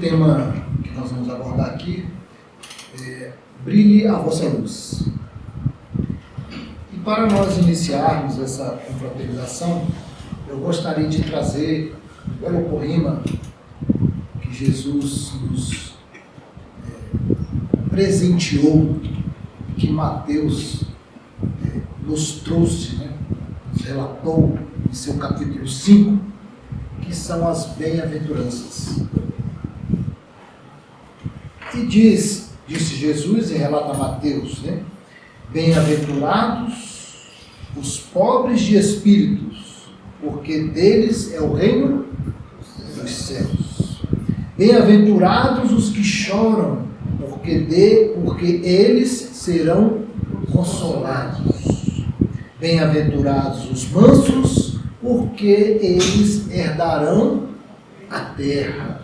tema que nós vamos abordar aqui é Brilhe a vossa luz. E para nós iniciarmos essa confraternização, eu gostaria de trazer um belo poema que Jesus nos presenteou, que Mateus nos trouxe, nos relatou em seu capítulo 5, que são as bem-aventuranças. E disse Jesus, e relata Mateus, bem-aventurados os pobres de espíritos, porque deles é o reino dos céus. Bem-aventurados os que choram, porque eles serão consolados. Bem-aventurados os mansos, porque eles herdarão a terra.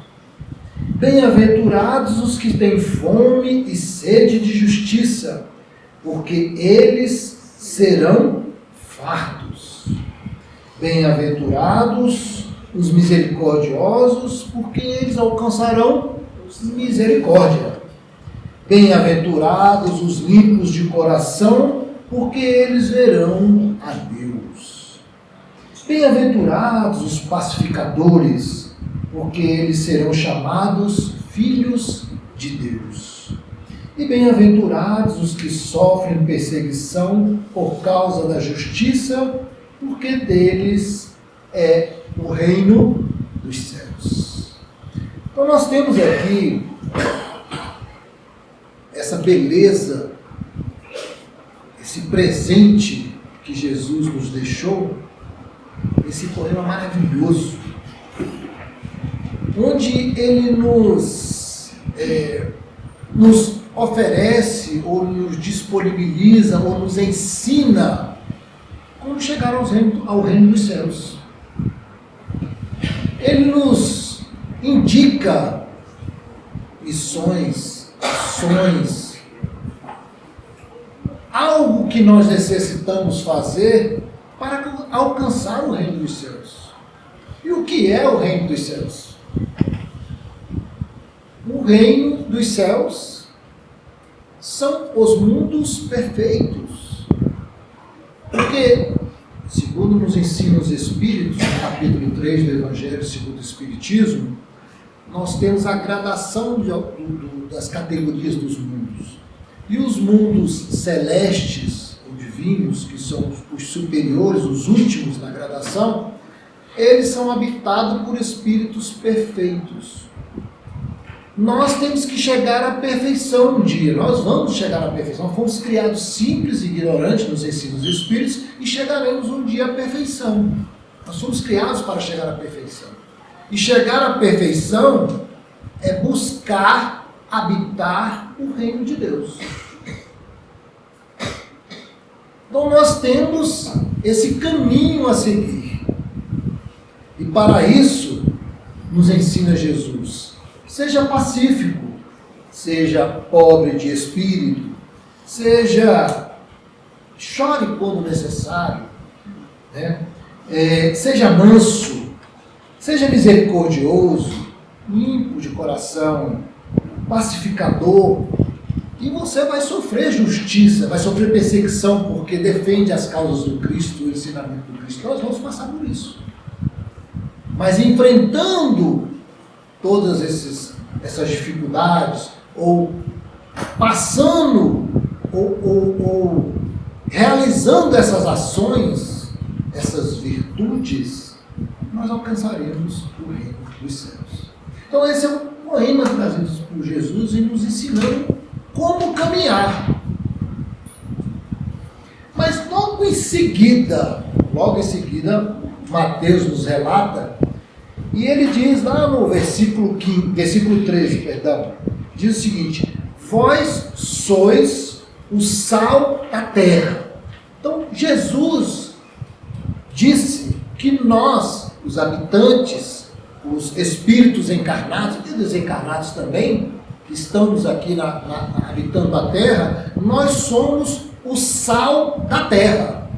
Bem-aventurados os que têm fome e sede de justiça, porque eles serão fartos. Bem-aventurados os misericordiosos, porque eles alcançarão misericórdia. Bem-aventurados os limpos de coração, porque eles verão a Deus. Bem-aventurados os pacificadores, porque eles serão chamados filhos de Deus. E bem-aventurados os que sofrem perseguição por causa da justiça, porque deles é o reino dos céus. Então nós temos aqui essa beleza, esse presente que Jesus nos deixou, esse poema maravilhoso, onde ele nos oferece, ou nos disponibiliza, ou nos ensina como chegar ao reino dos céus. Ele nos indica missões, ações, algo que nós necessitamos fazer para alcançar o reino dos céus. E o que é o reino dos céus? O reino dos céus são os mundos perfeitos. Porque, segundo nos ensinam os Espíritos, no capítulo 3 do Evangelho segundo o Espiritismo, nós temos a gradação das categorias dos mundos. E os mundos celestes, ou divinos, que são os superiores, os últimos na gradação, eles são habitados por espíritos perfeitos. Nós temos que chegar à perfeição um dia. Nós vamos chegar à perfeição. Nós fomos criados simples e ignorantes nos ensinos dos Espíritos e chegaremos um dia à perfeição. Nós fomos criados para chegar à perfeição. E chegar à perfeição é buscar habitar o reino de Deus. Então nós temos esse caminho a seguir. E para isso, nos ensina Jesus: seja pacífico, seja pobre de espírito, chore quando necessário, seja manso, seja misericordioso, limpo de coração, pacificador, e você vai sofrer justiça, vai sofrer perseguição, porque defende as causas do Cristo, o ensinamento do Cristo. Nós vamos passar por isso. Mas enfrentando todas essas dificuldades, ou passando, ou realizando essas ações, essas virtudes, nós alcançaremos o reino dos céus. Então esse é um poema trazido por Jesus e nos ensinando como caminhar. Mas logo em seguida, Mateus nos relata, e ele diz lá no versículo 13, diz o seguinte: vós sois o sal da terra. Então Jesus disse que nós, os habitantes, os espíritos encarnados e desencarnados também, que estamos aqui habitando a terra, nós somos o sal da terra.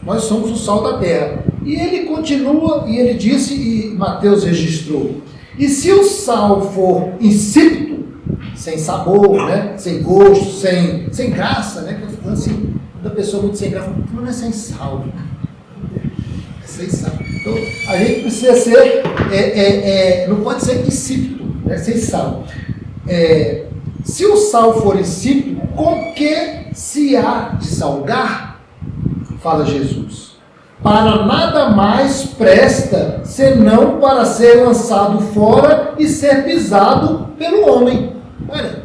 Nós somos o sal da terra. E ele continua, e ele disse, e Mateus registrou: E se o sal for insípido, sem sabor, né? Sem gosto, sem graça, né? Assim, quando a pessoa é muito sem graça, não é sem sal. É sem sal. Então, a gente precisa ser, não pode ser insípido, né? Sem sal. Se o sal for insípido, com que se há de salgar? Fala Jesus. Para nada mais presta, senão para ser lançado fora e ser pisado pelo homem. Olha.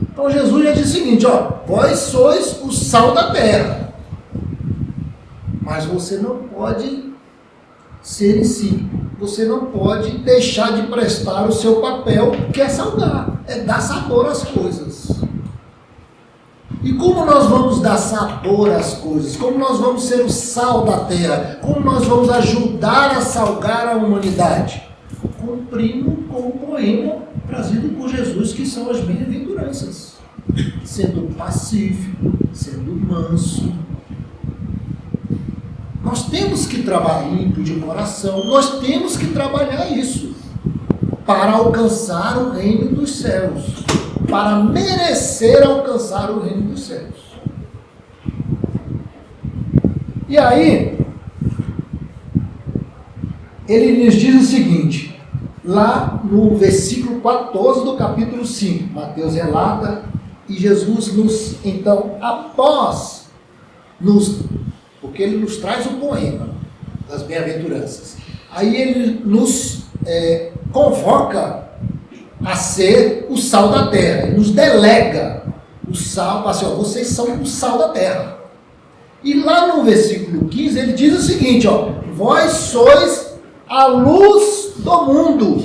Então Jesus já diz o seguinte, vós sois o sal da terra. Mas você não pode ser insípido. Você não pode deixar de prestar o seu papel, que é salgar, é dar sabor às coisas. E como nós vamos dar sabor às coisas? Como nós vamos ser o sal da terra? Como nós vamos ajudar a salgar a humanidade? Cumprindo com o poema trazido por Jesus, que são as bem-aventuranças. Sendo pacífico, sendo manso. Nós temos que trabalhar limpo de coração, nós temos que trabalhar isso para alcançar o reino dos céus, para merecer alcançar o reino dos céus. E aí, ele nos diz o seguinte, lá no versículo 14 do capítulo 5, Mateus relata, e Jesus nos, então, porque ele nos traz o poema das bem-aventuranças. Aí ele nos convoca a ser o sal da terra. Ele nos delega o sal, assim, vocês são o sal da terra. E lá no versículo 15 ele diz o seguinte, vós sois a luz do mundo.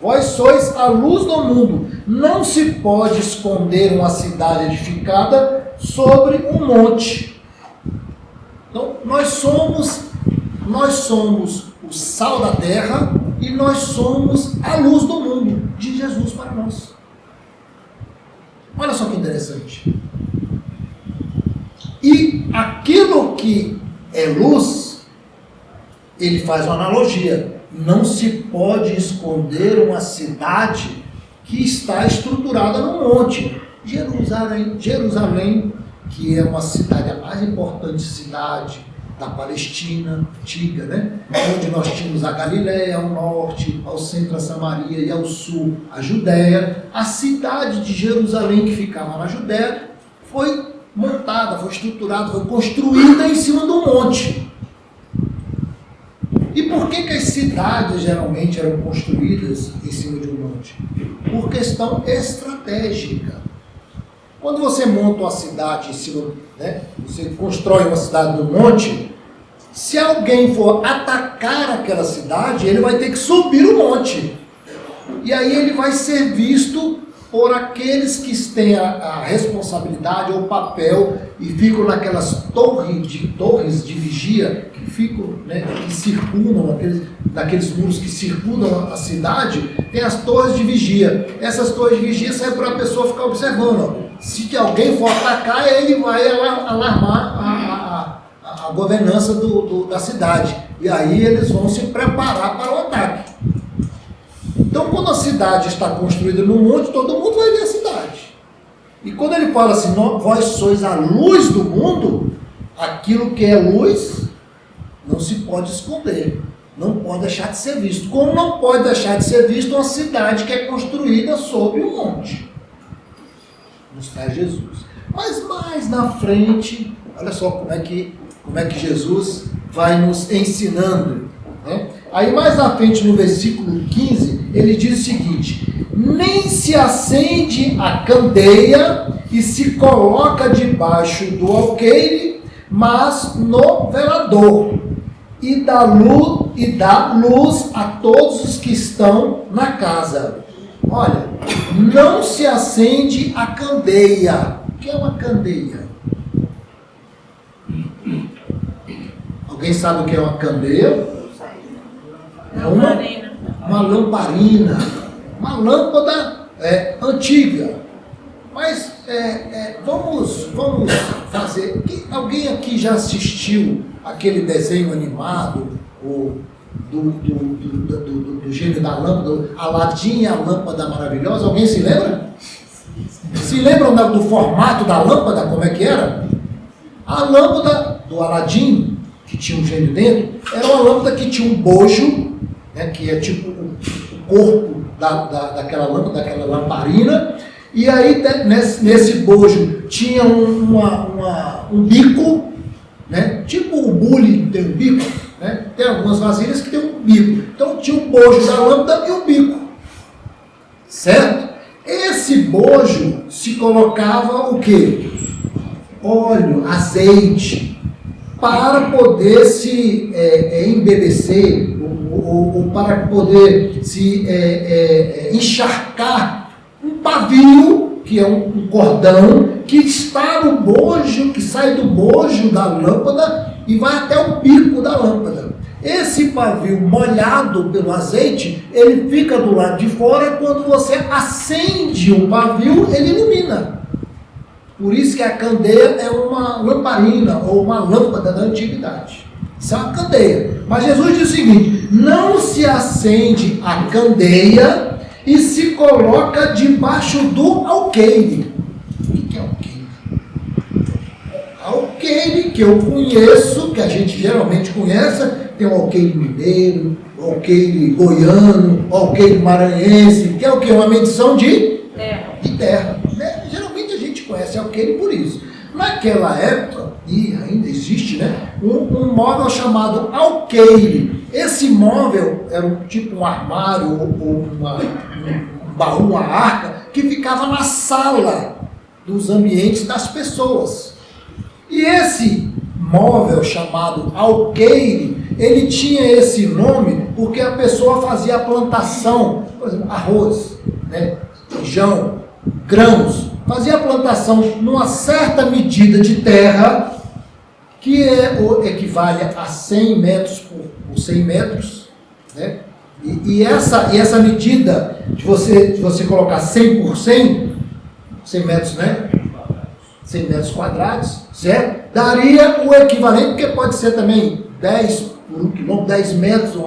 Vós sois a luz do mundo. Não se pode esconder uma cidade edificada sobre um monte. Então, nós somos o sal da terra e nós somos a luz do mundo, de Jesus para nós. Olha só que interessante. E aquilo que é luz, ele faz uma analogia. Não se pode esconder uma cidade que está estruturada no monte. Jerusalém, que é uma cidade, a mais importante cidade da Palestina antiga, né? Onde nós tínhamos a Galileia ao norte, ao centro a Samaria e ao sul a Judéia. A cidade de Jerusalém, que ficava na Judéia, foi montada, foi estruturada, foi construída em cima do monte. E por que as cidades geralmente eram construídas em cima de um monte? Por questão estratégica. Quando você monta uma cidade em cima, né, você constrói uma cidade no monte, se alguém for atacar aquela cidade, ele vai ter que subir o monte. E aí ele vai ser visto por aqueles que têm a responsabilidade ou o papel e ficam naquelas torres de vigia que ficam, né, que circundam, naqueles muros que circundam a cidade, tem as torres de vigia. Essas torres de vigia servem para a pessoa ficar observando. Se alguém for atacar, ele vai alarmar a governança da cidade. E aí eles vão se preparar para o ataque. Então, quando a cidade está construída no monte, todo mundo vai ver a cidade. E quando ele fala assim, vós sois a luz do mundo, aquilo que é luz não se pode esconder, não pode deixar de ser visto. Como não pode deixar de ser visto uma cidade que é construída sobre um monte? Nos traz Jesus. Mas mais na frente, olha só como é que Jesus vai nos ensinando, né? Aí mais na frente, no versículo 15, ele diz o seguinte: nem se acende a candeia e se coloca debaixo do alqueire, mas no velador, e dá luz a todos os que estão na casa. Olha, não se acende a candeia. O que é uma candeia? Alguém sabe o que é uma candeia? É uma lamparina, uma lâmpada antiga. Mas vamos fazer. Alguém aqui já assistiu aquele desenho animado, do gênio da lâmpada, Aladim e a lâmpada maravilhosa? Alguém se lembra? Se lembram do formato da lâmpada, como é que era? A lâmpada do Aladim, que tinha um gênio dentro, era uma lâmpada que tinha um bojo, né, que é tipo o corpo daquela lâmpada, daquela lamparina, e aí nesse bojo tinha um bico, né, tipo o bule tem um bico, né, tem algumas vasilhas que tem um bico. Então tinha o bojo da lâmpada e o bico, certo? Esse bojo se colocava o quê? Óleo, azeite, para poder se embebecer, ou para poder se encharcar um pavio, que é um cordão, que está no bojo, que sai do bojo da lâmpada e vai até o bico da lâmpada. Esse pavio molhado pelo azeite, ele fica do lado de fora, e quando você acende o pavio, ele ilumina. Por isso que a candeia é uma lamparina, ou uma lâmpada da antiguidade. Isso é uma candeia. Mas Jesus diz o seguinte: não se acende a candeia e se coloca debaixo do alqueire. O que é alqueire? Alqueire que eu conheço, que a gente geralmente conhece, tem o alqueire mineiro, o alqueire goiano, o alqueire maranhense, que é o quê? Uma medição de terra. Né? Geralmente a gente conhece alqueire por isso. Naquela época, e ainda existe, né, um móvel chamado alqueire. Esse móvel era tipo um armário ou um baú, uma arca, que ficava na sala dos ambientes das pessoas. E esse móvel chamado alqueire, ele tinha esse nome porque a pessoa fazia a plantação, por exemplo, arroz, né, feijão, grãos, fazia a plantação numa certa medida de terra, que equivale a 100 metros por 100 metros, né? E essa medida de você colocar 100 por 100 metros, né? 100 metros quadrados, certo? Daria o equivalente, porque pode ser também 10 por 1 quilômetro, 10 metros,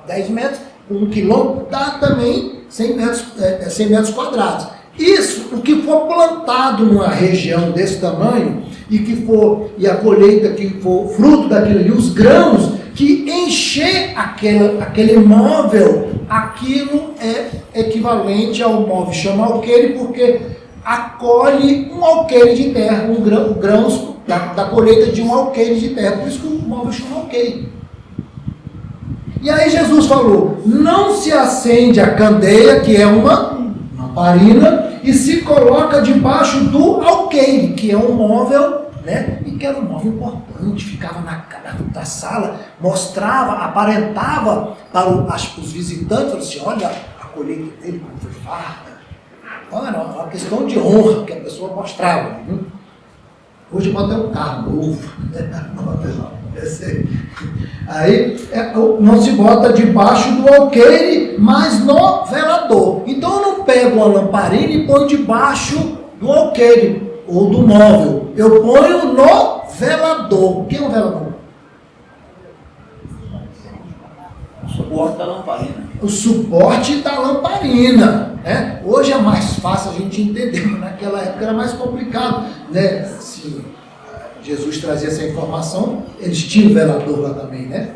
10 metros por 1 quilômetro, dá também 100 metros quadrados. Isso, o que for plantado numa região desse tamanho, e a colheita que for fruto daquilo ali, os grãos, que encher aquele móvel, aquilo é equivalente ao móvel chama alqueire, porque acolhe um alqueire de terra, grãos da colheita de um alqueire de terra, por isso que o móvel chama alqueire. E aí Jesus falou: não se acende a candeia, que é uma lamparina, e se coloca debaixo do alqueire, que é um móvel, né? E que era um móvel importante, ficava na sala, mostrava, aparentava para os visitantes, assim: olha a colheita dele, como foi farta. Era uma questão de honra que a pessoa mostrava. Hoje pode ter um carro novo. Aí não se bota debaixo do alqueire, mas no velador. Então eu não pego uma lamparina e ponho debaixo do alqueire ou do móvel. Eu ponho no velador. O que é um velador? O suporte da lamparina. O suporte da lamparina. Né? Hoje é mais fácil a gente entender, mas naquela época era mais complicado. Né? Se Jesus trazia essa informação, eles tinham velador lá também, né?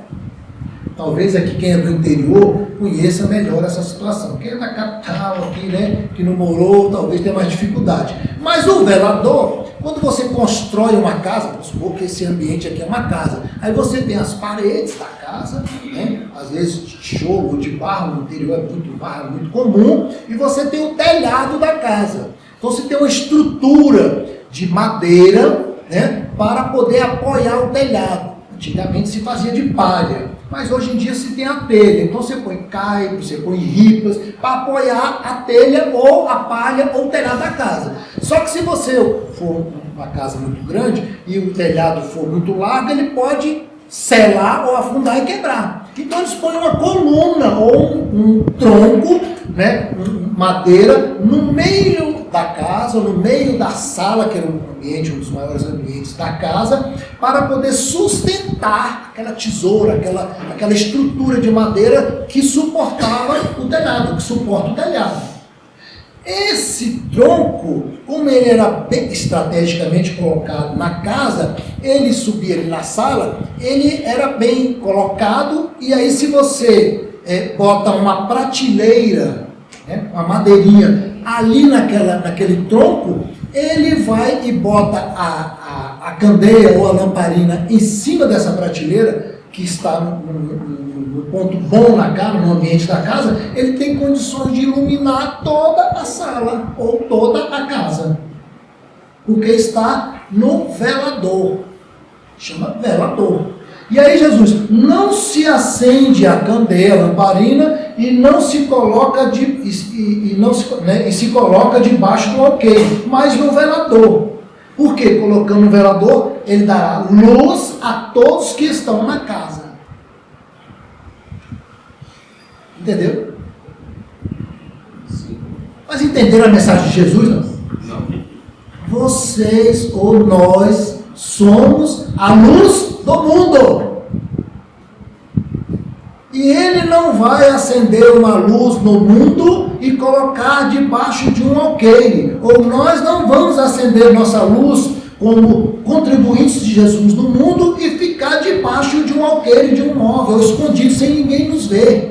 Talvez aqui quem é do interior conheça melhor essa situação. Quem é da capital aqui, né, que não morou, talvez tenha mais dificuldade. Mas o velador, quando você constrói uma casa, vamos supor que esse ambiente aqui é uma casa, aí você tem as paredes da casa, né, às vezes de tijolo ou de barro, no interior é muito barro, é muito comum, e você tem o telhado da casa. Então você tem uma estrutura de madeira, né, para poder apoiar o telhado. Antigamente se fazia de palha, mas hoje em dia se tem a telha. Então você põe caibro, você põe ripas para apoiar a telha ou a palha ou o telhado da casa. Só que se você for uma casa muito grande e o telhado for muito largo, ele pode selar ou afundar e quebrar. Então eles põem uma coluna ou um tronco, né, madeira, no meio, da casa, no meio da sala, que era um ambiente, um dos maiores ambientes da casa, para poder sustentar aquela tesoura, aquela estrutura de madeira que suportava o telhado, que suporta o telhado. Esse tronco, como ele era bem estrategicamente colocado na casa, ele subia ali na sala, ele era bem colocado, e aí se você bota uma prateleira, né, uma madeirinha ali naquele tronco, ele vai e bota a candeia ou a lamparina em cima dessa prateleira, que está no ponto bom na casa, no ambiente da casa, ele tem condições de iluminar toda a sala ou toda a casa. Porque está no velador. Chama velador. E aí Jesus, não se acende a candeia, a lamparina, e não se coloca se coloca debaixo do alqueire, mas no velador. Por quê? Colocando no velador, ele dará luz a todos que estão na casa. Entendeu? Sim. Mas entenderam a mensagem de Jesus? Não. Vocês ou nós somos a luz do mundo. E ele não vai acender uma luz no mundo e colocar debaixo de um alqueire. Ou nós não vamos acender nossa luz como contribuintes de Jesus no mundo e ficar debaixo de um alqueire, de um móvel, escondido, sem ninguém nos ver.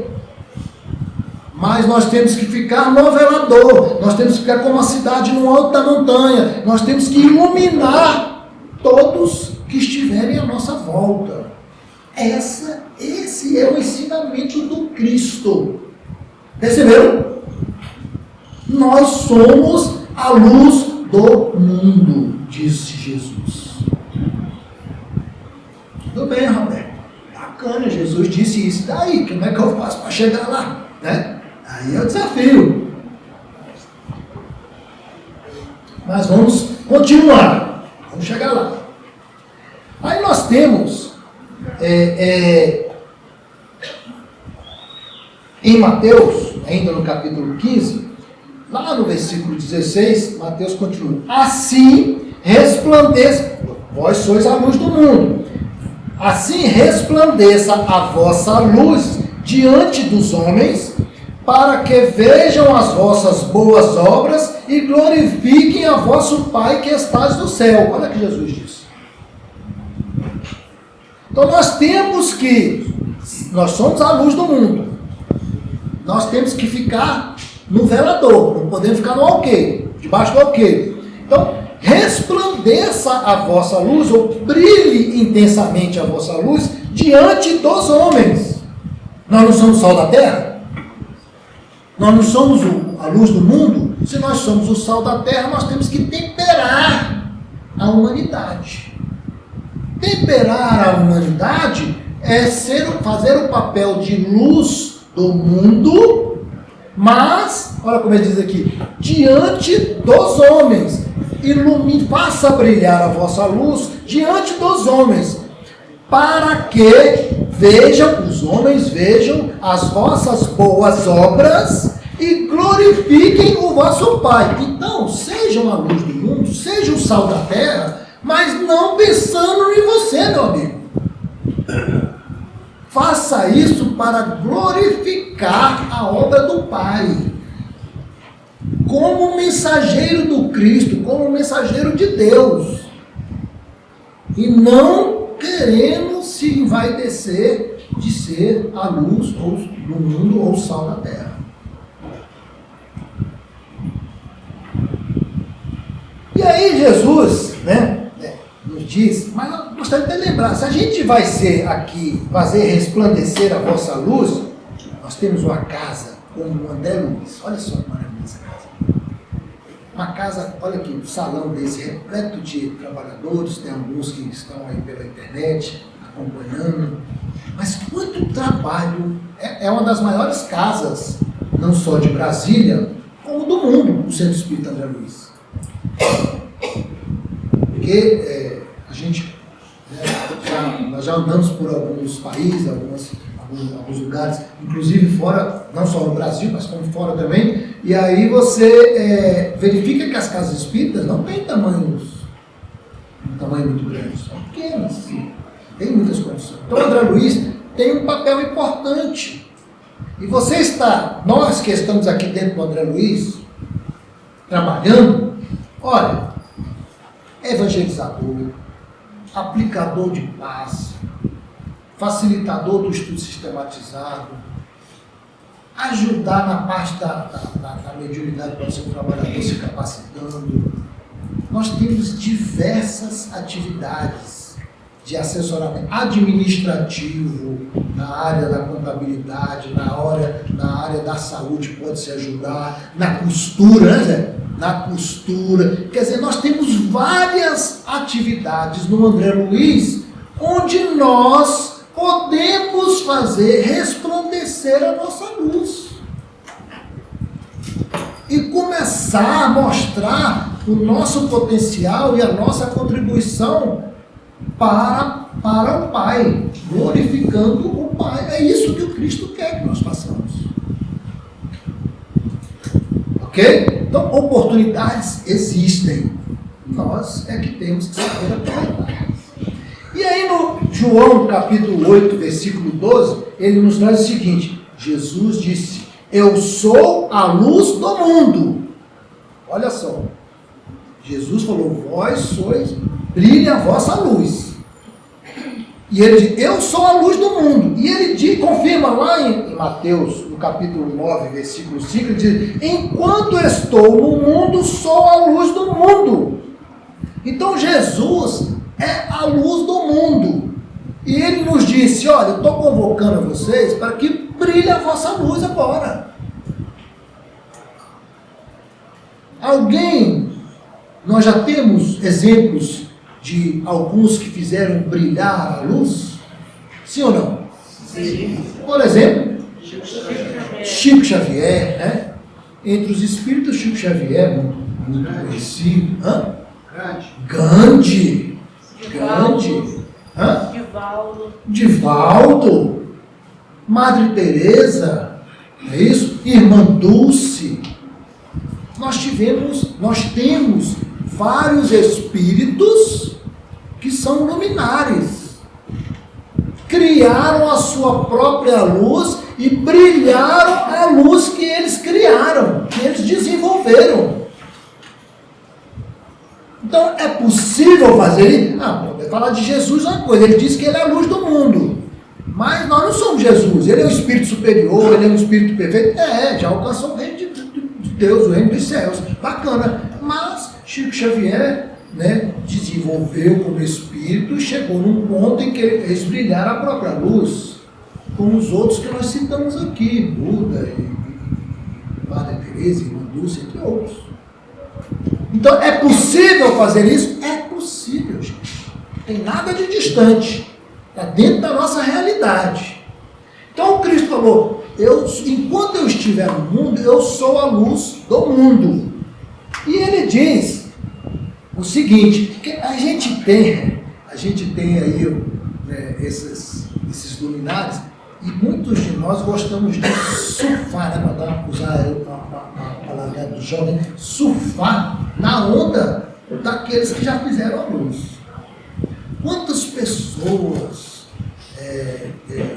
Mas nós temos que ficar no velador, nós temos que ficar como uma cidade no alto da montanha, nós temos que iluminar todos que estiverem à nossa volta. Esse é o ensinamento do Cristo. Perceberam? Nós somos a luz do mundo, disse Jesus. Tudo bem, Roberto. Bacana, Jesus disse isso. Daí, como é que eu faço para chegar lá? Né? Aí é o desafio. Mas vamos continuar. Vamos chegar lá. Aí nós temos em Mateus, ainda no capítulo 15, lá no versículo 16, Mateus continua: assim resplandeça, vós sois a luz do mundo, assim resplandeça a vossa luz diante dos homens, para que vejam as vossas boas obras e glorifiquem a vosso Pai que estás no céu. Olha o que Jesus disse. Então nós somos a luz do mundo. Nós temos que ficar no velador, não podemos ficar no alqueire, debaixo do alqueire. Então, resplandeça a vossa luz, ou brilhe intensamente a vossa luz diante dos homens. Nós não somos o sal da terra? Nós não somos a luz do mundo? Se nós somos o sal da terra, nós temos que temperar a humanidade. Temperar a humanidade é fazer o papel de luz do mundo, mas, olha como ele diz aqui, diante dos homens. Faça brilhar a vossa luz diante dos homens, para que os homens vejam as vossas boas obras e glorifiquem o vosso Pai. Então, sejam a luz do mundo, sejam o sal da terra, mas não pensando em você, meu amigo. Faça isso para glorificar a obra do Pai. Como mensageiro do Cristo, como mensageiro de Deus. E não querendo se envaidecer de ser a luz do mundo ou o sal da terra. E aí Jesus, nos diz, mas eu gostaria de lembrar, se a gente vai ser aqui, fazer resplandecer a vossa luz, nós temos uma casa como o André Luiz. Olha só que maravilha essa casa. Uma casa, olha aqui, um salão desse repleto de trabalhadores, tem alguns que estão aí pela internet acompanhando, mas quanto trabalho, é uma das maiores casas, não só de Brasília, como do mundo, o Centro Espírita André Luiz. Porque a gente, nós já andamos por alguns países, algumas alguns lugares, inclusive fora, não só no Brasil, mas como fora também, e aí você verifica que as casas espíritas não têm tamanho muito grande, são pequenas, tem muitas condições. Então o André Luiz tem um papel importante. E nós que estamos aqui dentro do André Luiz, trabalhando, olha, evangelizador, aplicador de paz, facilitador do estudo sistematizado, ajudar na parte da mediunidade para o seu trabalhador se capacitando. Nós temos diversas atividades de assessoramento administrativo na área da contabilidade, na área da saúde, pode se ajudar, na costura, né, Zé? Na costura. Quer dizer, nós temos várias atividades no André Luiz onde nós podemos fazer resplandecer a nossa luz e começar a mostrar o nosso potencial e a nossa contribuição para o Pai, glorificando o Pai. É isso que o Cristo quer que nós façamos. Ok? Então, oportunidades existem. Nós é que temos que saber aproveitar. E aí no João capítulo 8, versículo 12, ele nos traz o seguinte: Jesus disse: eu sou a luz do mundo. Olha só. Jesus falou: vós sois, brilhe a vossa luz. E ele diz: eu sou a luz do mundo. E ele confirma lá em Mateus, no capítulo 9, versículo 5, ele diz: enquanto estou no mundo, sou a luz do mundo. Então Jesus é a luz do mundo. E ele nos disse: olha, eu estou convocando vocês para que brilhe a vossa luz agora. Nós já temos exemplos de alguns que fizeram brilhar a luz? Sim ou não? Sim. Por exemplo, Chico Xavier, né? Entre os espíritos, Chico Xavier, muito conhecido. Gandhi. Divaldo. Madre Teresa. É isso? Irmã Dulce. Nós temos vários espíritos que são luminares. Criaram a sua própria luz e brilharam a luz que eles criaram, que eles desenvolveram. Então, é possível fazer isso? Vai falar de Jesus uma coisa, ele diz que ele é a luz do mundo. Mas nós não somos Jesus, ele é um espírito superior, ele é um espírito perfeito. Já alcançou o reino de Deus, o reino dos céus. Bacana. Mas Chico Xavier, né, desenvolveu como espírito e chegou num ponto em que ele fez brilhar a própria luz, como os outros que nós citamos aqui, Buda e Madre Teresa, Irmã Dulce, entre outros. Então, é possível fazer isso? É possível, gente. Não tem nada de distante. Está dentro da nossa realidade. Então, o Cristo falou: enquanto eu estiver no mundo, eu sou a luz do mundo. E ele diz o seguinte, que a gente tem aí, né, esses luminares, e muitos de nós gostamos de surfar, né, para usar a palavra do jovem, surfar na onda daqueles que já fizeram a luz. Quantas pessoas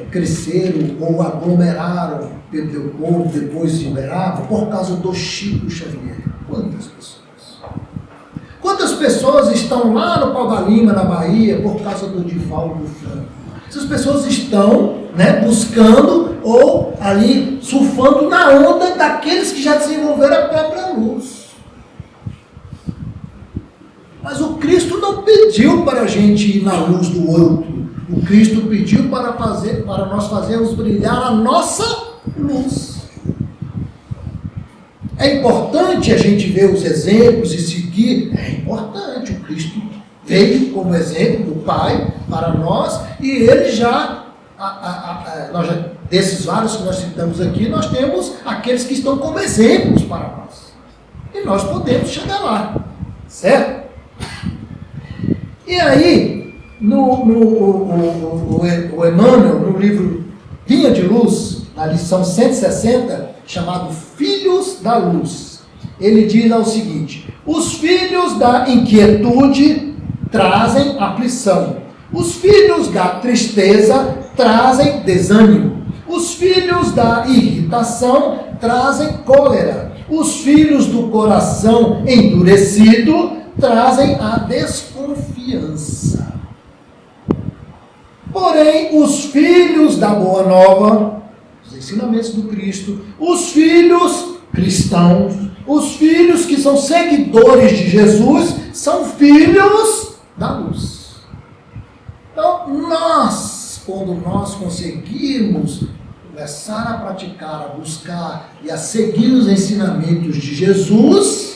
cresceram ou aglomeraram Pedro Leopoldo, depois de Uberaba, por causa do Chico Xavier? Quantas pessoas? Quantas pessoas estão lá no Pau da Lima, na Bahia, por causa do Divaldo Franco? Essas pessoas estão, né, buscando ou ali surfando na onda daqueles que já desenvolveram a própria luz. Mas o Cristo não pediu para a gente ir na luz do outro. O Cristo pediu para nós fazermos brilhar a nossa luz. É importante a gente ver os exemplos e seguir. É importante. O Cristo veio como exemplo do Pai para nós e ele desses vários que nós citamos aqui, nós temos aqueles que estão como exemplos para nós. E nós podemos chegar lá. Certo? E aí, o Emmanuel, no livro Vinha de Luz, na lição 160, chamado Filhos da Luz. Ele diz o seguinte: os filhos da inquietude trazem aflição. Os filhos da tristeza trazem desânimo. Os filhos da irritação trazem cólera. Os filhos do coração endurecido trazem a desconfiança. Porém, os filhos da Boa Nova, os ensinamentos do Cristo, os filhos cristãos, os filhos que são seguidores de Jesus, são filhos da luz. Então, quando nós conseguirmos começar a praticar, a buscar e a seguir os ensinamentos de Jesus,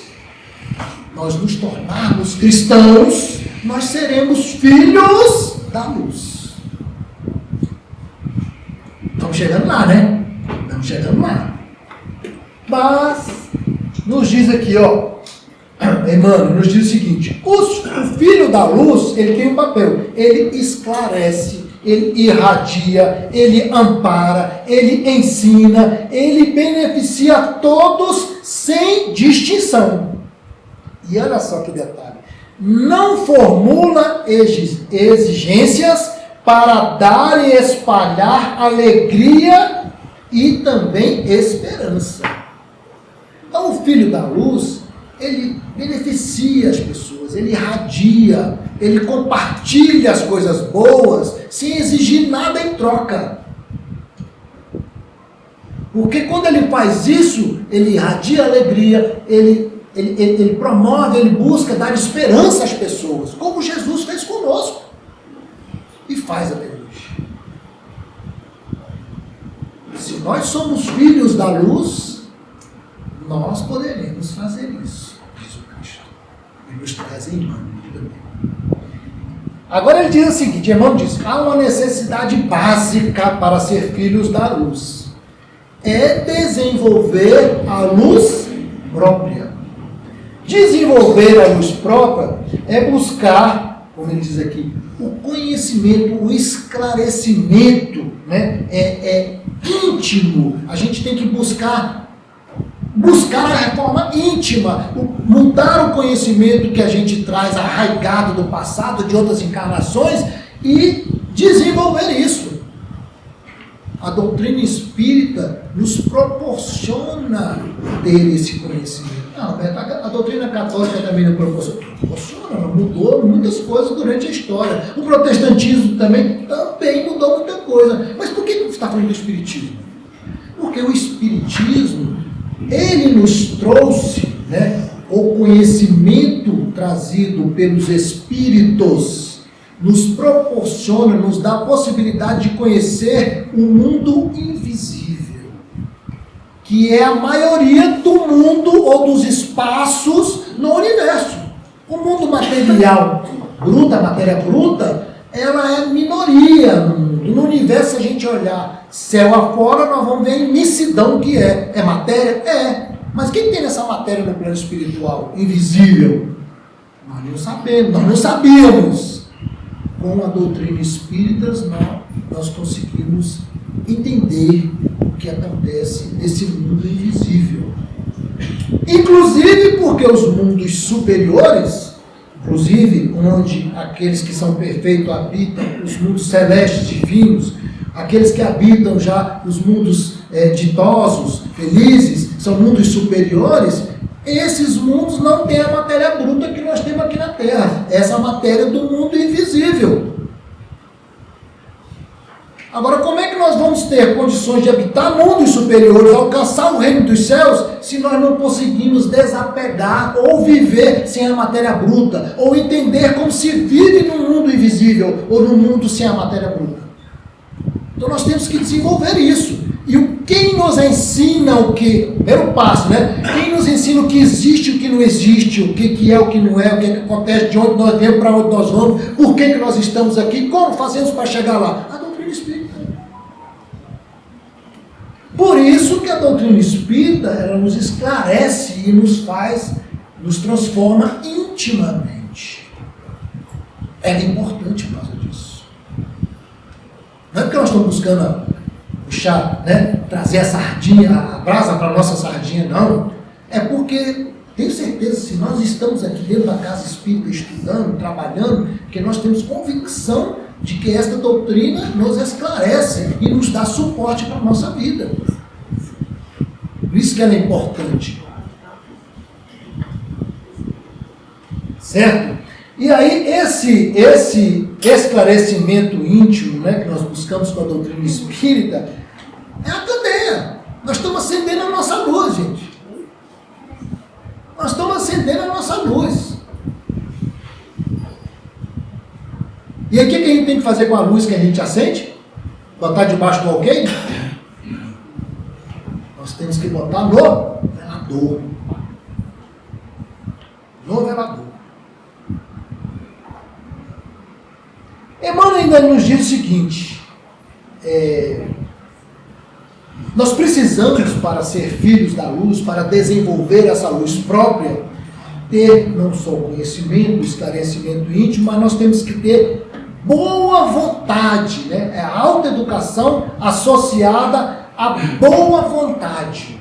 nós nos tornarmos cristãos, nós seremos filhos da luz. Estamos chegando lá, né? Estamos chegando lá. Mas, nos diz aqui, Emmanuel, nos diz o seguinte: o filho da luz, ele tem um papel, ele esclarece, ele irradia, ele ampara, ele ensina, ele beneficia a todos sem distinção. E olha só que detalhe: não formula exigências para dar e espalhar alegria e também esperança. Então o Filho da Luz, ele beneficia as pessoas, ele irradia, ele compartilha as coisas boas, sem exigir nada em troca. Porque quando ele faz isso, ele irradia alegria, ele promove, ele busca dar esperança às pessoas, como Jesus fez conosco. E faz até hoje. Se nós somos filhos da luz, nós poderemos fazer isso, diz o Cristo. E nos traz em Emmanuel também. Agora ele diz o seguinte: Emmanuel diz: há uma necessidade básica para ser filhos da luz. É desenvolver a luz própria. Desenvolver a luz própria é buscar, como ele diz aqui, o conhecimento, o esclarecimento, né? É íntimo. A gente tem que buscar a reforma íntima, mudar o conhecimento que a gente traz arraigado do passado, de outras encarnações, e desenvolver isso. A doutrina espírita nos proporciona ter esse conhecimento. Não, a doutrina católica também não proporciona, mudou muitas coisas durante a história. O protestantismo também mudou muita coisa. Mas por que você está falando do espiritismo? Porque o espiritismo, ele nos trouxe, né, o conhecimento trazido pelos espíritos, nos proporciona, nos dá a possibilidade de conhecer o mundo invisível, que é a maioria do mundo ou dos espaços no universo. O mundo material bruto, a matéria bruta, ela é minoria no mundo. No universo, se a gente olhar céu afora, nós vamos ver a imensidão que é. É matéria? É. Mas o que tem nessa matéria no plano espiritual? Invisível? Nós não sabemos, nós não sabíamos. Com a doutrina espírita, nós conseguimos entender o que acontece nesse mundo invisível. Inclusive porque os mundos superiores, inclusive onde aqueles que são perfeitos habitam, os mundos celestes divinos, aqueles que habitam já os mundos ditosos, felizes, são mundos superiores, esses mundos não têm a matéria bruta que nós temos aqui na Terra, essa matéria do mundo invisível. Agora, como é que nós vamos ter condições de habitar mundos superiores, alcançar o reino dos céus, se nós não conseguimos desapegar ou viver sem a matéria bruta, ou entender como se vive no mundo invisível, ou no mundo sem a matéria bruta? Então nós temos que desenvolver isso. E quem nos ensina o que? Primeiro passo, né? Quem nos ensina o que existe e o que não existe, o que é, o que não é, o que acontece, de onde nós viemos, para onde nós vamos, por que nós estamos aqui, como fazemos para chegar lá? A doutrina espírita. Por isso que a doutrina espírita, ela nos esclarece e nos transforma intimamente. Ela é importante por causa disso. Não é porque nós estamos buscando puxar, né, trazer a sardinha, a brasa para a nossa sardinha, não. É porque, tenho certeza, se nós estamos aqui dentro da casa espírita estudando, trabalhando, que nós temos convicção de que esta doutrina nos esclarece e nos dá suporte para a nossa vida. Por isso que ela é importante. Certo? E aí, esse esclarecimento íntimo, né, que nós buscamos com a doutrina espírita, é a candeia. Nós estamos acendendo a nossa luz, gente. Nós estamos acendendo a nossa luz. E aí, o que a gente tem que fazer com a luz que a gente acende? Botar debaixo do alqueire? Nós temos que botar no velador. No velador. Emmanuel ainda nos diz o seguinte: nós precisamos, para ser filhos da luz, para desenvolver essa luz própria, ter não só o conhecimento, o esclarecimento íntimo, mas nós temos que ter boa vontade, né? É a autoeducação associada à boa vontade.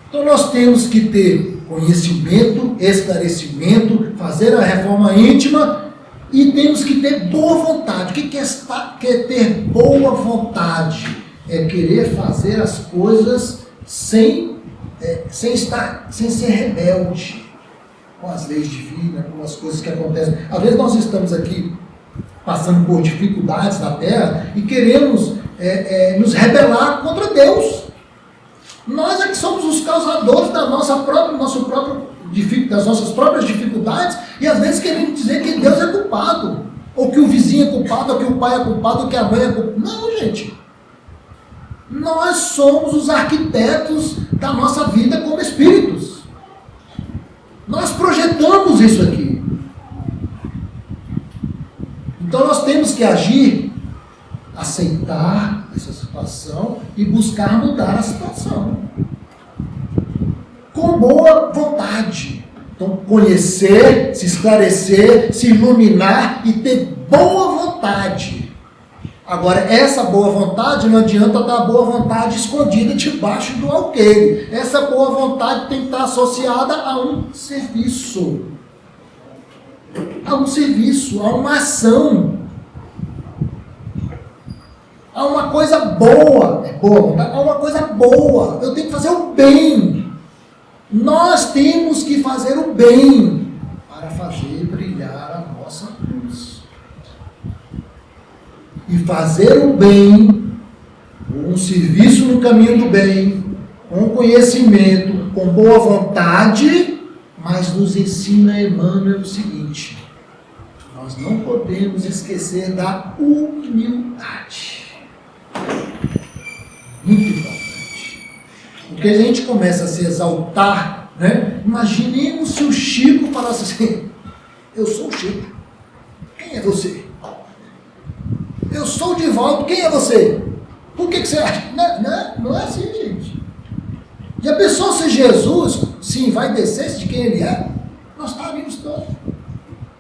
Então nós temos que ter conhecimento, esclarecimento, fazer a reforma íntima e temos que ter boa vontade. O que é ter boa vontade? É querer fazer as coisas sem ser rebelde com as leis divinas, com as coisas que acontecem. Às vezes nós estamos aqui passando por dificuldades na Terra e queremos nos rebelar contra Deus. Nós é que somos os causadores das nossas próprias dificuldades e às vezes queremos dizer que Deus é culpado, ou que o vizinho é culpado, ou que o pai é culpado, ou que a mãe é culpada. Não, gente. Nós somos os arquitetos da nossa vida como espíritos. Nós projetamos isso aqui. Então nós temos que agir, aceitar essa situação e buscar mudar a situação. Com boa vontade. Então conhecer, se esclarecer, se iluminar e ter boa vontade. Agora, essa boa vontade, não adianta estar a boa vontade escondida debaixo do alqueire. Essa boa vontade tem que estar associada a um serviço. A um serviço, a uma ação. A uma coisa boa. É boa vontade? A uma coisa boa. Eu tenho que fazer o bem. Nós temos que fazer o bem para fazer brilhar a nossa luz. E fazer o bem, um serviço no caminho do bem, com conhecimento, com boa vontade, mas nos ensina Emmanuel o seguinte: nós não podemos esquecer da humildade. Muito importante. Porque a gente começa a se exaltar, né? Imaginemos se o Chico falasse assim: eu sou o Chico, quem é você? Eu sou o Divaldo, quem é você? Por que você acha? Não é assim, gente. Já pensou se Jesus, sim, vai descer de quem ele é? Nós estaríamos todos,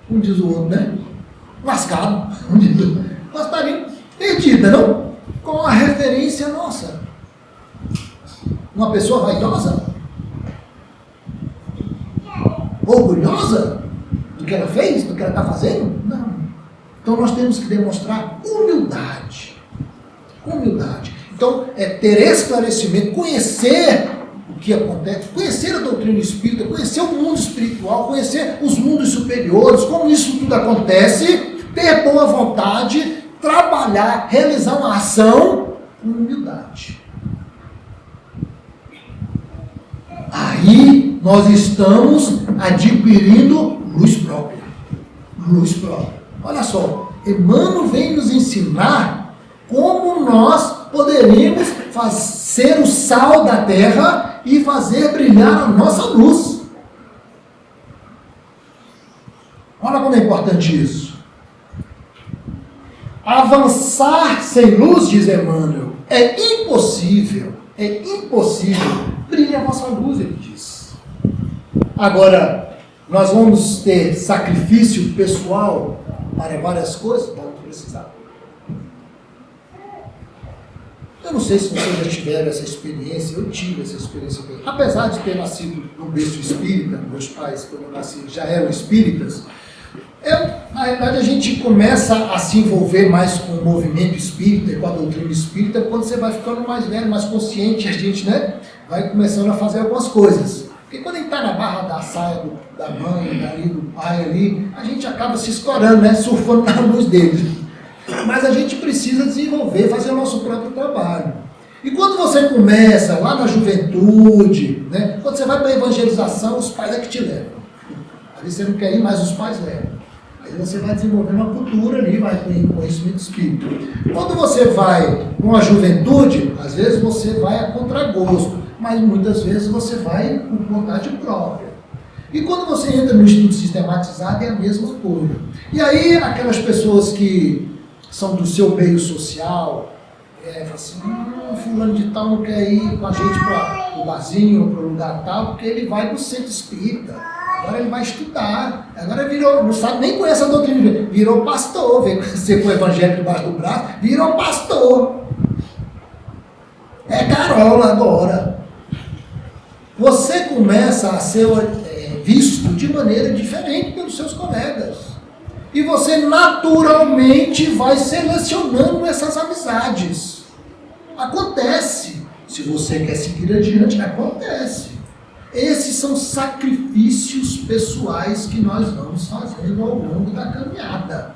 um diz o outro, né? Lascado, um diz o outro. Nós estaríamos perdidos, não? Com a referência nossa. Uma pessoa vaidosa? Orgulhosa do que ela fez, do que ela está fazendo? Não. Então nós temos que demonstrar humildade. Humildade. Então é ter esclarecimento, conhecer o que acontece, conhecer a doutrina espírita, conhecer o mundo espiritual, conhecer os mundos superiores, como isso tudo acontece, ter boa vontade, trabalhar, realizar uma ação com humildade. Aí nós estamos adquirindo luz própria. Luz própria. Olha só, Emmanuel vem nos ensinar como nós poderíamos ser o sal da terra e fazer brilhar a nossa luz. Olha como é importante isso. Avançar sem luz, diz Emmanuel, é impossível. É impossível. Brilha a vossa luz, ele diz. Agora, nós vamos ter sacrifício pessoal para várias coisas? Vamos precisar. Eu não sei se vocês já tiveram essa experiência, eu tive essa experiência. Apesar de ter nascido num berço espírita, meus pais, quando eu nasci, já eram espíritas, na verdade a gente começa a se envolver mais com o movimento espírita e com a doutrina espírita quando você vai ficando mais velho, mais consciente, a gente, né, vai começando a fazer algumas coisas. Porque quando a gente está na barra da saia da mãe, do pai ali, a gente acaba se escorando, né, surfando na luz deles. Mas a gente precisa desenvolver, fazer o nosso próprio trabalho. E quando você começa lá na juventude, né, quando você vai para a evangelização, os pais é que te levam. Aí você não quer ir, mas os pais levam. Aí você vai desenvolvendo uma cultura ali, vai ter conhecimento espírita. Quando você vai com a juventude, às vezes você vai a contragosto, mas muitas vezes você vai com vontade própria. E quando você entra no estudo sistematizado, é a mesma coisa. E aí, aquelas pessoas que são do seu meio social, falam assim, fulano de tal não quer ir com a gente para o barzinho, para o lugar tal, porque ele vai para o centro espírita. Agora ele vai estudar. Agora virou, não sabe, nem conhece a doutrina, virou pastor, veio ser com o evangelho debaixo do braço, virou pastor. É carola agora. Você começa a ser visto de maneira diferente pelos seus colegas. E você naturalmente vai selecionando essas amizades. Acontece. Se você quer seguir adiante, acontece. Esses são sacrifícios pessoais que nós vamos fazendo ao longo da caminhada.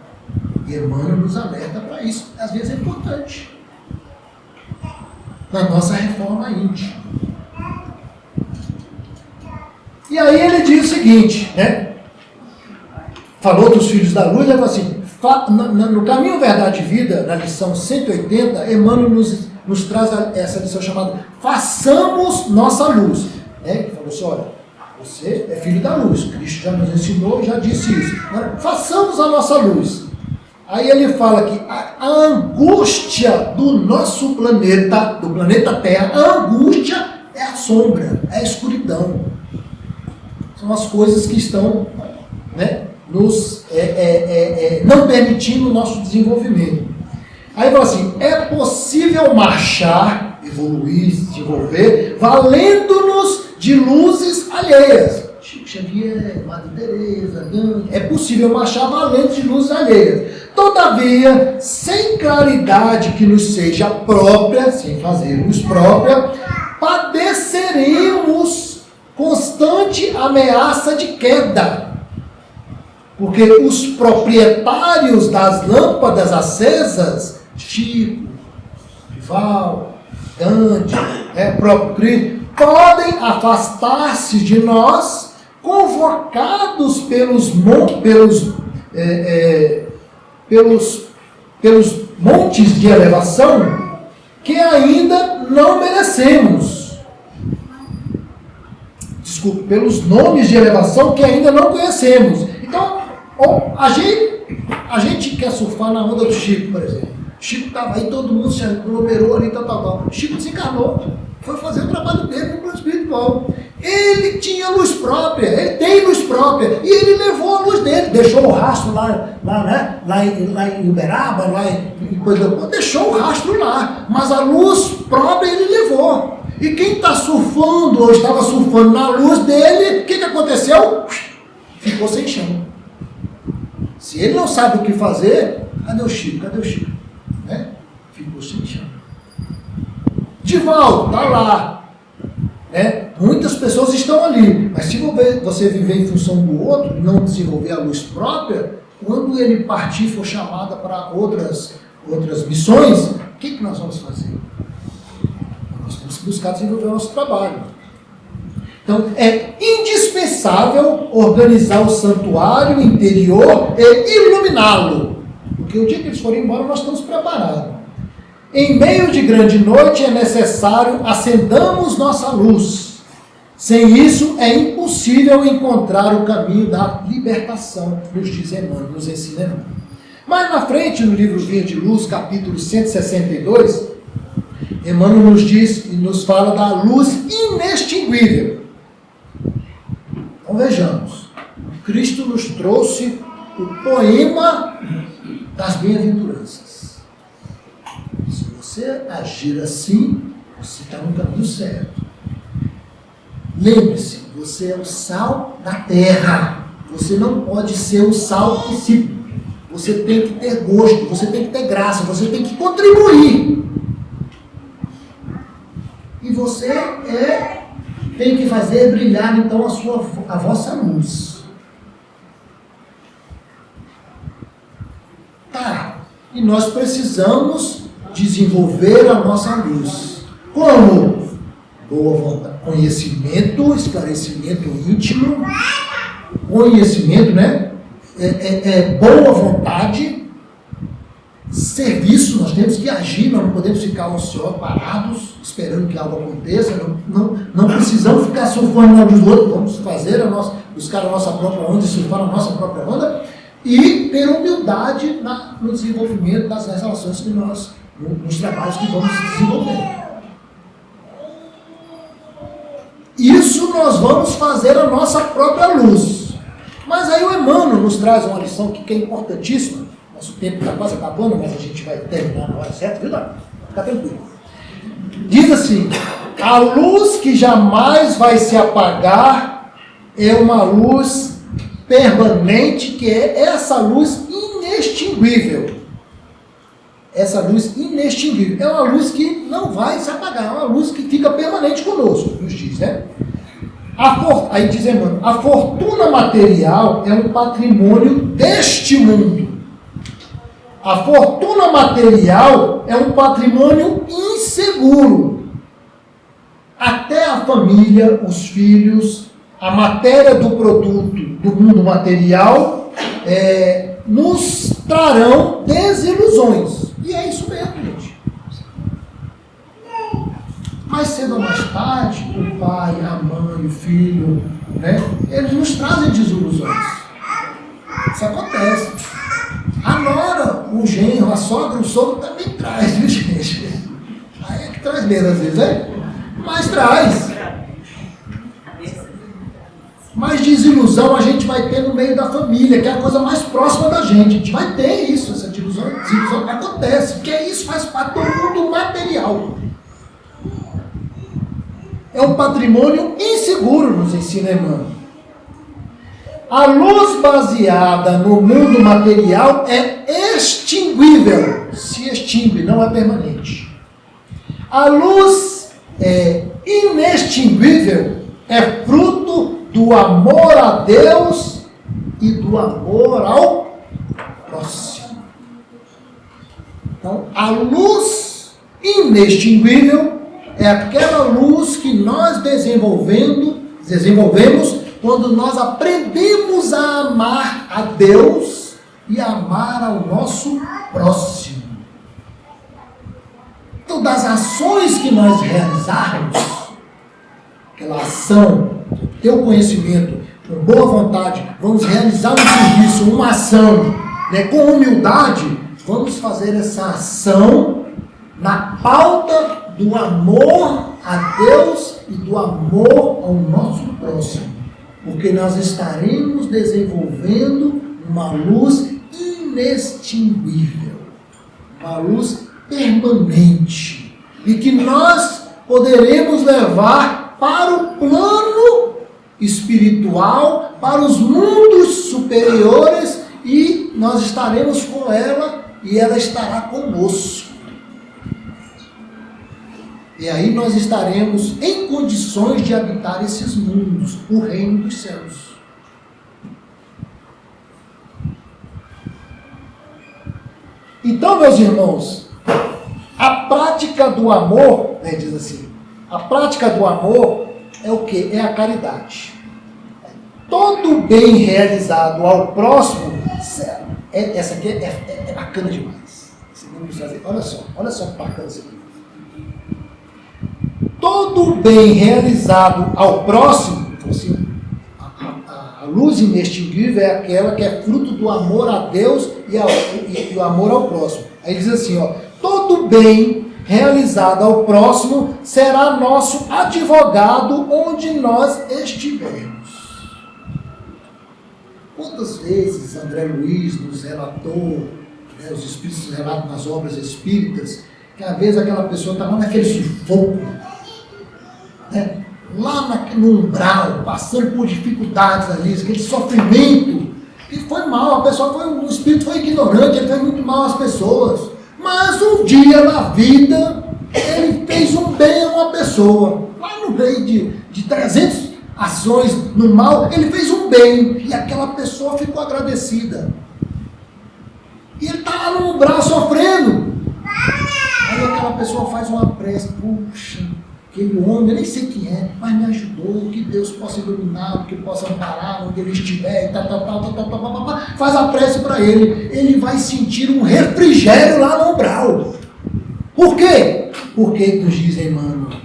E Emmanuel nos alerta para isso. Às vezes é importante. Na nossa reforma íntima. E aí ele diz o seguinte, né? Falou dos filhos da luz, ele falou assim, no Caminho, Verdade e Vida, na lição 180, Emmanuel nos traz essa lição chamada Façamos Nossa Luz. Ele falou assim, olha, você é filho da luz, Cristo já nos ensinou, já disse isso. Agora, façamos a nossa luz. Aí ele fala que a angústia do nosso planeta, do planeta Terra, a angústia é a sombra, é a escuridão. São as coisas que estão, né, nos não permitindo o nosso desenvolvimento. Aí fala assim, é possível marchar, evoluir, desenvolver, valendo-nos de luzes alheias. Chico Xavier, Madre Teresa, é possível marchar valendo de luzes alheias. Todavia, sem claridade que nos seja própria, sem fazermos própria, padeceremos constante ameaça de queda. Porque os proprietários das lâmpadas acesas, Chico, Rival, Dante, próprio Cristo, podem afastar-se de nós, convocados pelos montes de elevação que ainda não merecemos. Desculpe, pelos nomes de elevação que ainda não conhecemos. Então, a gente quer surfar na onda do Chico, por exemplo. Chico estava aí, todo mundo se aglomerou ali, tal. Chico desencarnou, foi fazer o trabalho dele no plano espiritual. Ele tinha luz própria, ele tem luz própria, e ele levou a luz dele, deixou o rastro lá em Uberaba, lá em Coisa, deixou o rastro lá, mas a luz própria ele levou. E quem está surfando, ou estava surfando na luz dele, o que aconteceu? Ficou sem chão. Se ele não sabe o que fazer, cadê o Chico? Né? Ficou sem chão. Divaldo, está lá. Né? Muitas pessoas estão ali. Mas se você viver em função do outro, não desenvolver a luz própria, quando ele partir, for chamada para outras missões, o que nós vamos fazer? Nós temos que buscar desenvolver o nosso trabalho. Então, é indispensável organizar o santuário interior e iluminá-lo. Porque o dia que eles forem embora, nós estamos preparados. Em meio de grande noite, é necessário acendamos nossa luz. Sem isso, é impossível encontrar o caminho da libertação, nos diz Emmanuel, nos ensina Emmanuel. Mais na frente, no livro Vinha de Luz, capítulo 162, Emmanuel nos diz e nos fala da luz inextinguível. Então vejamos, Cristo nos trouxe o poema das bem-aventuranças. Se você agir assim, você está no caminho certo. Lembre-se, você é o sal da terra. Você não pode ser o sal insípido. Você tem que ter gosto, você tem que ter graça, você tem que contribuir. E você tem que fazer brilhar então a vossa luz. Tá, e nós precisamos desenvolver a nossa luz. Como? Boa vontade, conhecimento, esclarecimento íntimo, conhecimento, né? Boa vontade, serviço, nós temos que agir, nós não podemos ficar ociosos, parados, esperando que algo aconteça, não precisamos ficar surfando na luz do outro, vamos buscar a nossa própria onda e surfar a nossa própria onda e ter humildade no desenvolvimento das relações que nos trabalhos que vamos desenvolver. Isso nós vamos fazer a nossa própria luz. Mas aí o Emmanuel nos traz uma lição que é importantíssima. Nosso tempo está quase acabando, mas a gente vai terminar na hora certa, viu? Fica tranquilo. Diz assim: a luz que jamais vai se apagar é uma luz permanente, que é essa luz inextinguível. Essa luz inextinguível. É uma luz que não vai se apagar, é uma luz que fica permanente conosco, nos diz, né? Aí diz Emmanuel, a fortuna material é um patrimônio deste mundo. A fortuna material é um patrimônio inseguro. Até a família, os filhos, a matéria do produto do mundo material nos trarão desilusões. E é isso mesmo, gente. Mais cedo ou mais tarde, o pai, a mãe, o filho, né, eles nos trazem desilusões. Isso acontece. A nora, o genro, a sogra, o sogro também traz, viu, gente? Aí é que traz menos às vezes, né? Mas traz. Mas desilusão a gente vai ter no meio da família, que é a coisa mais próxima da gente. A gente vai ter isso, essa desilusão acontece, porque isso faz parte do mundo material. É um patrimônio inseguro, nos ensina Emmanuel. A luz baseada no mundo material é extinguível. Se extingue, não é permanente. A luz inextinguível é fruto do amor a Deus e do amor ao próximo. Então, a luz inextinguível é aquela luz que nós desenvolvemos quando nós aprendemos a amar a Deus e amar ao nosso próximo. Então, das ações que nós realizarmos, aquela ação, ter o conhecimento, com boa vontade, vamos realizar um serviço, uma ação, né, com humildade, vamos fazer essa ação na pauta do amor a Deus e do amor ao nosso próximo. Porque nós estaremos desenvolvendo uma luz inextinguível, uma luz permanente, e que nós poderemos levar para o plano espiritual, para os mundos superiores, e nós estaremos com ela e ela estará conosco. E aí nós estaremos em condições de habitar esses mundos, o reino dos céus. Então, meus irmãos, a prática do amor, né, diz assim, a prática do amor é o quê? É a caridade. Todo bem realizado ao próximo, essa aqui é bacana demais. Olha só que bacana isso aqui. Todo bem realizado ao próximo, então, assim, a luz inextinguível é aquela que é fruto do amor a Deus e o amor ao próximo. Aí diz assim, ó, todo bem realizado ao próximo será nosso advogado onde nós estivermos. Quantas vezes André Luiz nos relatou, né, os Espíritos relatam nas obras espíritas, que às vezes aquela pessoa está lá naquele sufoco, né? Lá no umbral, passando por dificuldades ali, aquele sofrimento, que foi mal, o espírito foi ignorante, ele fez muito mal às pessoas. Mas um dia na vida, ele fez um bem a uma pessoa. Lá no meio de 300 ações no mal, ele fez um bem, e aquela pessoa ficou agradecida. E ele está lá no umbral sofrendo. Aí aquela pessoa faz uma prece, puxa, aquele homem, eu nem sei quem é, mas me ajudou, que Deus possa iluminar, que possa amparar onde ele estiver, e tal, faz a prece para ele. Ele vai sentir um refrigério lá no umbral. Por quê? Porque nos diz Emmanuel,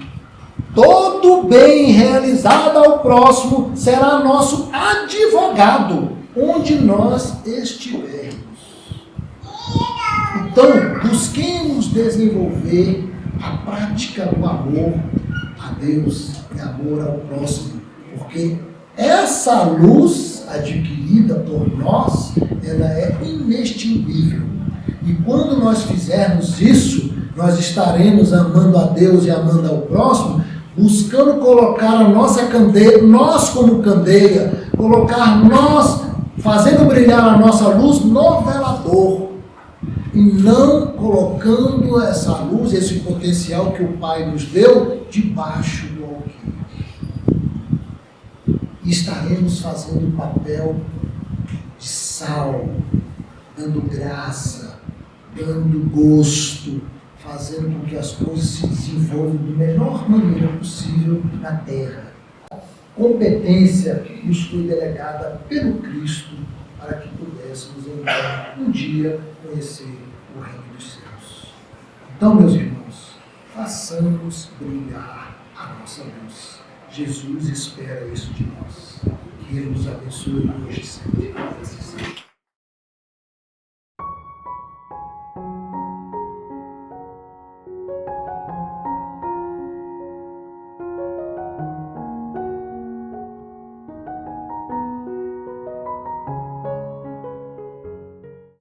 todo bem realizado ao próximo será nosso advogado, onde nós estivermos. Então, busquemos desenvolver a prática do amor a Deus e amor ao próximo, porque essa luz adquirida por nós, ela é inextinguível. E quando nós fizermos isso, nós estaremos amando a Deus e amando ao próximo, buscando colocar a nossa candeia, nós como candeia, colocar nós, fazendo brilhar a nossa luz no velador. E não colocando essa luz, esse potencial que o Pai nos deu, debaixo do alqueire. E estaremos fazendo o papel de sal, dando graça, dando gosto, fazendo com que as coisas se desenvolvam da melhor maneira possível na terra. A competência nos foi delegada pelo Cristo para que pudéssemos, então, um dia conhecer o reino dos céus. Então, meus irmãos, façamos brilhar a nossa luz. Jesus espera isso de nós. Que Ele nos abençoe hoje e sempre.